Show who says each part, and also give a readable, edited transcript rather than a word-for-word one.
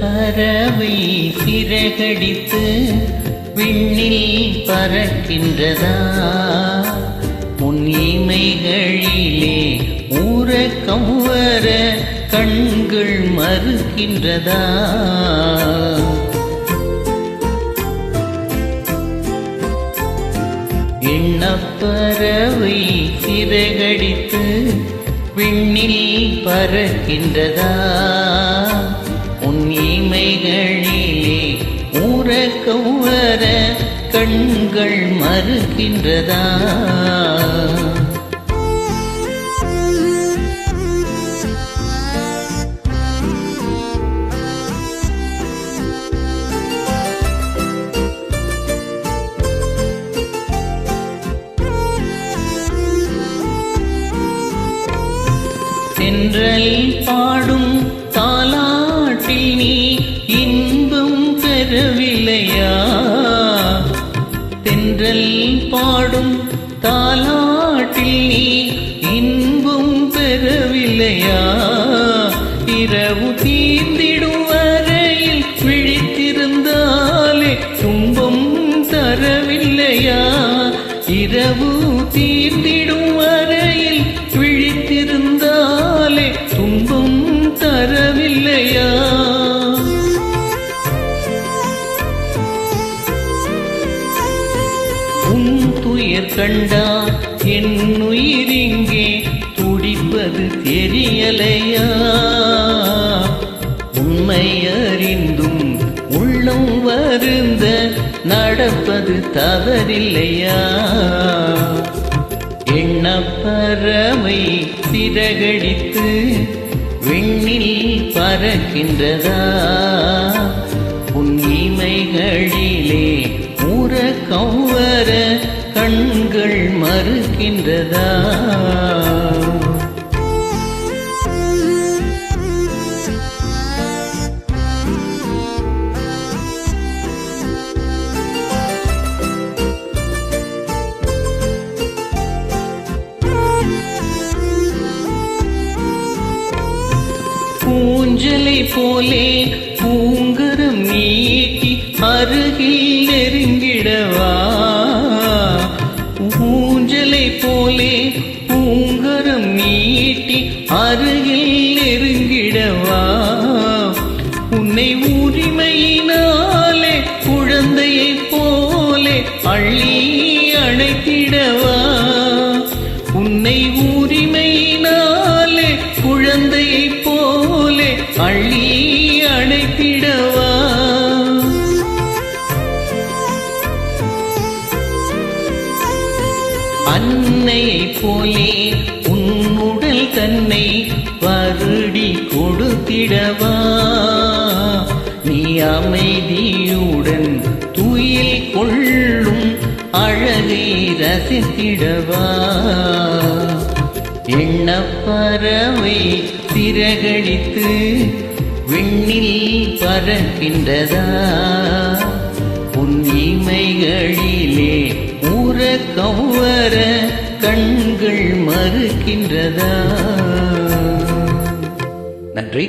Speaker 1: பறவை சிறகடித்து விண்ணில் பறக்கின்றதா? உன் இமைகளிலே ஊரக்கம் வர கண்கள் மறுக்கின்றதா? எண்ணப்பறவை சிறகடித்து விண்ணில் பறக்கின்றதா? உன் இமைகளிலே ஊரக்கம் வர கண்கள் மறுக்கின்றதா? தென்றல் பாடும் தாலாட்டில் நீ இன்பம் பெறவில்லையா? தென்றல் பாடும் தாலாட்டில் நீ இன்பம் பெறவில்லையா? இரவு தீர்ந்திடும் வரையில் விழித்திருந்தாலே துன்பம் தரவில்லையா? இரவு தீர்ந்திடும் வரையில் விழித்திருந்தாலே துன்பம் தரவில்லையா? உன் துயர் கண்டா என் உயிரிங்கே துடிப்பது தெரியலையா? உண்மை அறிந்தும் உள்ளம் வருந்த நடப்பது தவறில்லையா? எண்ணப்பறவை சிறகடித்து விண்ணில் பறக்கின்றதா? உன் இமைகளிலே ஊரக்கம் வர கண்கள் மறுக்கின்றதா? ஊஞ்சலை போலே பூங்கரம் நீட்டி அருகில் நெருங்கிடவா? ஊஞ்சலை போலே பூங்கரம் நீட்டி அருகில் நெருங்கிடவா? உன்னை உரிமையினாலே குழந்தையைப் போலே அள்ளி அணைத்திடவா? உன்னை உரிமையினாலே குழந்தையைப் போலே அள்ளி அணைத்திடவா? அன்னையைப் போலே உன் உடல் தன்னை வருடி கொடுத்திடவா? நீ அமைதியுடன் துயில் கொள்ளும் அழகை ரசித்திடவா? எண்ணப்பறவை சிறகடித்து விண்ணில் பறக்கின்றதா? உன் இமைகளிலே ஊரக்கம் வர கண்கள் மறுக்கின்றதா? நன்றி.